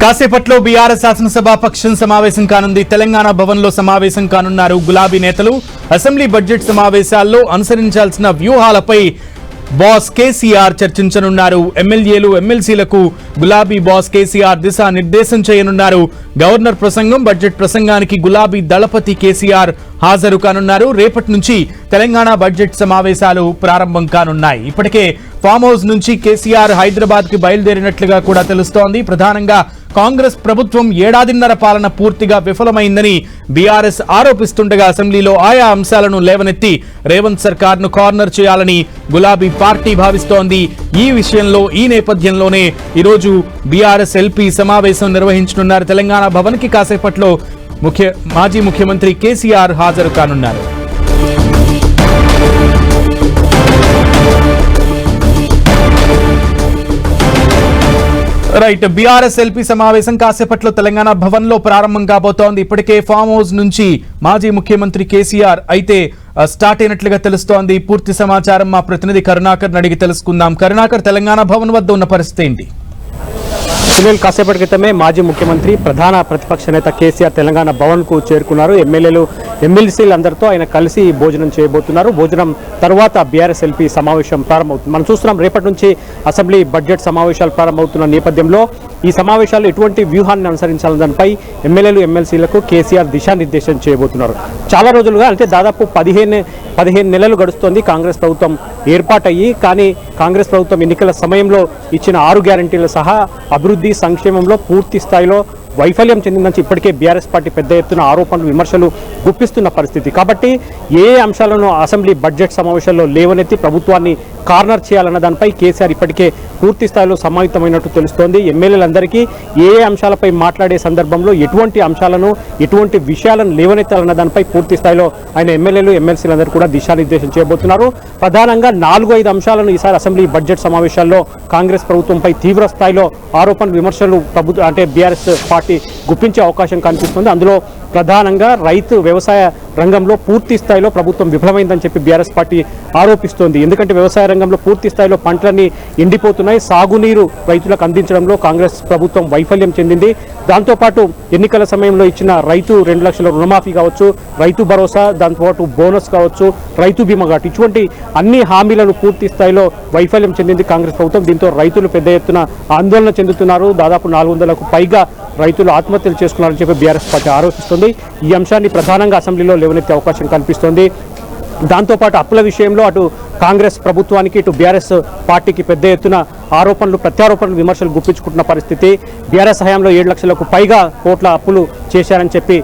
కాసేపట్లో బీఆర్ఎస్ శాసనసభాపక్షం సమావేశం కానుంది. తెలంగాణ భవన్లో సమావేశం కానున్నారు గులాబీ నేతలు. అసెంబ్లీ బడ్జెట్ సమావేశాల్లో అనుసరించాల్సిన వ్యూహాలపై బాస్ కేసీఆర్ చర్చించనున్నారు. ఎమ్మెల్యేలు ఎమ్మెల్సీలకు గులాబీ బాస్ కేసీఆర్ దిశా నిర్దేశం చేయనున్నారు. గవర్నర్ ప్రసంగం, బడ్జెట్ ప్రసంగానికి గులాబీ దళపతి కేసీఆర్ హాజరు కానున్నారు. రేపటి నుంచి తెలంగాణ బడ్జెట్ సమావేశాలు ప్రారంభం కానున్నాయి. ఇప్పటికే ఫామ్ హౌస్ నుంచి కేసీఆర్ హైదరాబాద్ కి బయలుదేరినట్లుగా కూడా తెలుస్తోంది. ప్రధానంగా కాంగ్రెస్ ప్రభుత్వం ఏడాదిన్నర పాలన పూర్తిగా విఫలమైందని బీఆర్ఎస్ ఆరోపిస్తుండగా అసెంబ్లీలో ఆయా అంశాలను లేవనెత్తి రేవంత్ సర్కార్ను కార్నర్ చేయాలని గులాబీ పార్టీ భావిస్తోంది. ఈ నేపథ్యంలోనే ఈరోజు బీఆర్ఎస్ ఎల్పీ సమావేశం నిర్వహించనున్నారు. తెలంగాణ భవన్ కి కాసేపట్లో మాజీ ముఖ్యమంత్రి కేసీఆర్ హాజరు కానున్నారు. రైట్, బీఆర్ఎస్ ఎల్పీ సమావేశం కాసేపట్లో తెలంగాణ భవన్ లో ప్రారంభం కాబోతోంది. ఇప్పటికే ఫామ్ హౌస్ నుంచి మాజీ ముఖ్యమంత్రి కేసీఆర్ అయితే స్టార్ట్ అయినట్లుగా తెలుస్తోంది. పూర్తి సమాచారం మా ప్రతినిధి కరుణాకర్ అడిగి తెలుసుకుందాం. కరుణాకర్, తెలంగాణ భవన్ వద్ద ఉన్న పరిస్థితి ఏంటి? సునీల్, కాసేపటి క్రితమే మాజీ ముఖ్యమంత్రి ప్రధాన ప్రతిపక్ష నేత కేసీఆర్ తెలంగాణ భవన్ కు చేరుకున్నారు. ఎమ్మెల్యేలు ఎమ్మెల్సీలందరితో ఆయన కలిసి భోజనం చేయబోతున్నారు. భోజనం తర్వాత బీఆర్ఎస్ ఎల్పీ సమావేశం ప్రారంభమవుతుంది. మనం చూస్తున్నాం, రేపటి నుంచి అసెంబ్లీ బడ్జెట్ సమావేశాలు ప్రారంభమవుతున్న నేపథ్యంలో ఈ సమావేశాలు ఎటువంటి వ్యూహాన్ని అనుసరించాలని దానిపై ఎమ్మెల్యేలు ఎమ్మెల్సీలకు కేసీఆర్ దిశానిర్దేశం చేయబోతున్నారు. చాలా రోజులుగా, అంటే దాదాపు 15 నెలలు గడుస్తోంది కాంగ్రెస్ ప్రభుత్వం ఏర్పాటయ్యి. కానీ కాంగ్రెస్ ప్రభుత్వం ఎన్నికల సమయంలో ఇచ్చిన 6 గ్యారంటీలు సహా అభివృద్ధి సంక్షేమంలో పూర్తి స్థాయిలో వైఫల్యం చెందిందని ఇప్పటికే బీఆర్ఎస్ పార్టీ పెద్ద ఎత్తున ఆరోపణలు, విమర్శలు గుప్పిస్తున్న పరిస్థితి. కాబట్టి ఏ అంశాలను అసెంబ్లీ బడ్జెట్ సమావేశాల్లో లేవనెత్తి ప్రభుత్వాన్ని కార్నర్ చేయాలన్న దానిపై కేసీఆర్ ఇప్పటికే పూర్తి స్థాయిలో సమాహితమైనట్టు తెలుస్తోంది. ఎమ్మెల్యేలందరికీ ఏ అంశాలపై మాట్లాడే సందర్భంలో ఎటువంటి అంశాలను, ఎటువంటి విషయాలను లేవనెత్తాలన్న దానిపై పూర్తి స్థాయిలో ఆయన ఎమ్మెల్యేలు ఎమ్మెల్సీలందరూ కూడా దిశానిర్దేశం చేయబోతున్నారు. ప్రధానంగా 4-5 అంశాలను ఈసారి అసెంబ్లీ బడ్జెట్ సమావేశాల్లో కాంగ్రెస్ ప్రభుత్వంపై తీవ్ర స్థాయిలో ఆరోపణలు, విమర్శలు బీఆర్ఎస్ పార్టీ గుప్పించే అవకాశం కనిపిస్తుంది. అందులో ప్రధానంగా రైతు వ్యవసాయ రంగంలో పూర్తి స్థాయిలో ప్రభుత్వం విఫలమైందని చెప్పి బీఆర్ఎస్ పార్టీ ఆరోపిస్తోంది. ఎందుకంటే వ్యవసాయ రంగంలో పూర్తి స్థాయిలో పంటలన్నీ ఎండిపోతున్నాయి. సాగునీరు రైతులకు అందించడంలో కాంగ్రెస్ ప్రభుత్వం వైఫల్యం చెందింది. దాంతోపాటు ఎన్నికల సమయంలో ఇచ్చిన రైతు 2 లక్షల రుణమాఫీ కావచ్చు, రైతు భరోసా, దాంతోపాటు బోనస్ కావచ్చు, రైతు బీమా కావచ్చు, ఇటువంటి అన్ని హామీలను పూర్తి స్థాయిలో వైఫల్యం చెందింది కాంగ్రెస్ ప్రభుత్వం. దీంతో రైతులు పెద్ద ఎత్తున ఆందోళన చెందుతున్నారు. దాదాపు 400లకు పైగా రైతులు ఆత్మహత్యలు చేసుకున్నారని చెప్పి బీఆర్ఎస్ పార్టీ ఆరోపిస్తుంది. ఈ అంశాన్ని ప్రధానంగా అసెంబ్లీలో లేవనెత్తే అవకాశం కనిపిస్తోంది. దాంతోపాటు అప్పుల విషయంలో అటు కాంగ్రెస్ ప్రభుత్వానికి, ఇటు బీఆర్ఎస్ పార్టీకి పెద్ద ఎత్తున ఆరోపణలు, ప్రత్యారోపణలు, విమర్శలు గుప్పించుకుంటున్న పరిస్థితి. బీఆర్ఎస్ హయాంలో 7 లక్షలకు పైగా కోట్ల అప్పులు చేశారని చెప్పి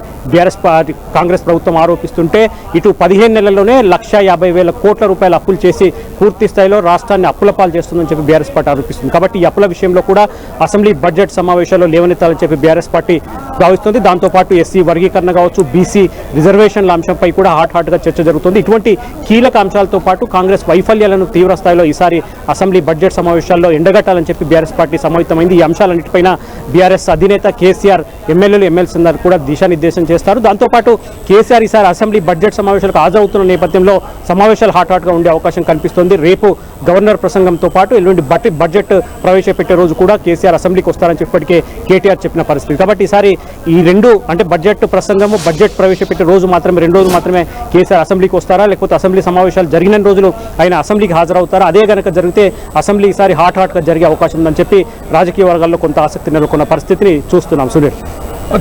కాంగ్రెస్ ప్రభుత్వం ఆరోపిస్తుంటే, ఇటు 15 నెలల్లోనే 1,50,000 కోట్ల రూపాయల అప్పులు చేసి పూర్తి స్థాయిలో రాష్ట్రాన్ని అప్పుల పాలు చేస్తుందని చెప్పి బీఆర్ఎస్ పార్టీ ఆరోపిస్తుంది. కాబట్టి ఈ అప్పుల విషయంలో కూడా అసెంబ్లీ బడ్జెట్ సమావేశాల్లో లేవనెత్తాలని చెప్పి బీఆర్ఎస్ పార్టీ భావిస్తుంది. దాంతోపాటు ఎస్సీ వర్గీకరణ కావచ్చు, బీసీ రిజర్వేషన్ల అంశంపై కూడా హాట్గా చర్చ జరుగుతుంది. ఇటువంటి కీలక అంశాలతో పాటు కాంగ్రెస్ వైఫల్యాలను తీవ్ర స్థాయిలో ఈసారి అసెంబ్లీ బడ్జెట్ సమావేశాల్లో ఎండగట్టాలని చెప్పి బీఆర్ఎస్ పార్టీ సమాహితమైంది. ఈ అంశాలన్నిటిపైన బీఆర్ఎస్ అధినేత కేసీఆర్ ఎమ్మెల్యేలు ఎమ్మెల్సీలందరూ కూడా దిశానిర్దేశం చేస్తారు. దాంతోపాటు కేసీఆర్ ఈసారి అసెంబ్లీ బడ్జెట్ సమావేశాలకు హాజరవుతున్న నేపథ్యంలో సమావేశాలు హాట్గా ఉండే అవకాశం కనిపిస్తోంది. రేపు గవర్నర్ ప్రసంగంతో పాటు ఎల్లుండి బడ్జెట్ ప్రవేశపెట్టే రోజు కూడా కేసీఆర్ అసెంబ్లీకి వస్తారని ఇప్పటికే కేటీఆర్ చెప్పిన పరిస్థితి. కాబట్టి ఈసారి ఈ రెండు, అంటే బడ్జెట్ ప్రసంగము, బడ్జెట్ ప్రవేశపెట్టే రోజు మాత్రమే, 2 రోజులు మాత్రమే కేసీఆర్ అసెంబ్లీకి వస్తారా, లేకపోతే అసెంబ్లీ సమావేశాలు జరిగిన రోజులు ఆయన అసెంబ్లీకి హాజరవుతారా? అదే కనుక జరిగితే అసెంబ్లీ ఈసారి హాట్గా జరిగే అవకాశం ఉందని చెప్పి రాజకీయ వర్గాల్లో కొంత ఆసక్తి నెలకొన్న పరిస్థితిని చూస్తున్నాం. సునీల్,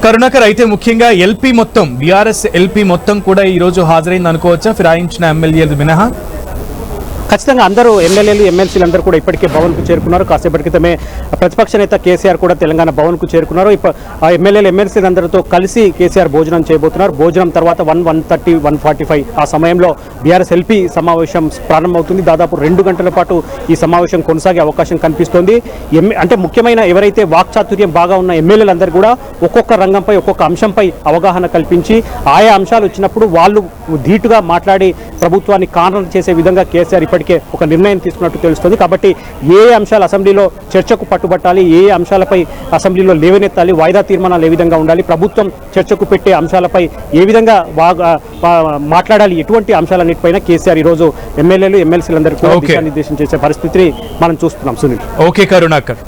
కరుణాకర్, అయితే ముఖ్యంగా ఎల్పీ మొత్తం, బీఆర్ఎస్ ఎల్పీ మొత్తం కూడా ఈ రోజు హాజరైంది అనుకోవచ్చా, ఫిరాయించిన ఎమ్మెల్యేలు మినహా? ఖచ్చితంగా అందరూ ఎమ్మెల్యేలు ఎమ్మెల్సీలందరూ కూడా ఇప్పటికే భవన్కు చేరుకున్నారు. కాసేపటి క్రితమే ప్రతిపక్ష నేత కేసీఆర్ కూడా తెలంగాణ భవన్కు చేరుకున్నారు. ఆ ఎమ్మెల్యేలు ఎమ్మెల్సీలందరితో కలిసి కేసీఆర్ భోజనం చేయబోతున్నారు. భోజనం తర్వాత 1:30, 1:45 ఆ సమయంలో బీఆర్ఎస్ ఎల్పీ సమావేశం ప్రారంభమవుతుంది. దాదాపు 2 గంటల పాటు ఈ సమావేశం కొనసాగే అవకాశం కనిపిస్తోంది. అంటే ముఖ్యమైన ఎవరైతే వాక్చాతుర్యం బాగా ఉన్న ఎమ్మెల్యేలందరూ కూడా ఒక్కొక్క రంగంపై, ఒక్కొక్క అంశంపై అవగాహన కల్పించి ఆయా అంశాలు వచ్చినప్పుడు వాళ్ళు ధీటుగా మాట్లాడి ప్రభుత్వాన్ని కార్నర్ చేసే విధంగా కేసీఆర్ ఇప్పటికే ఒక నిర్ణయం తీసుకున్నట్టు తెలుస్తుంది. కాబట్టి ఏ అంశాలు అసెంబ్లీలో చర్చకు పట్టుబట్టాలి, ఏ అంశాలపై అసెంబ్లీలో లేవనెత్తాలి, వాయిదా తీర్మానాలు ఏ విధంగా ఉండాలి, ప్రభుత్వం చర్చకు పెట్టే అంశాలపై ఏ విధంగా మాట్లాడాలి, ఎటువంటి అంశాలన్నిటిపైన కేసీఆర్ ఈరోజు ఎమ్మెల్యేలు ఎమ్మెల్సీలందరికీ దిశానిర్దేశం చేసే పరిస్థితిని మనం చూస్తున్నాం. సునీల్, ఓకే కరుణాకర్.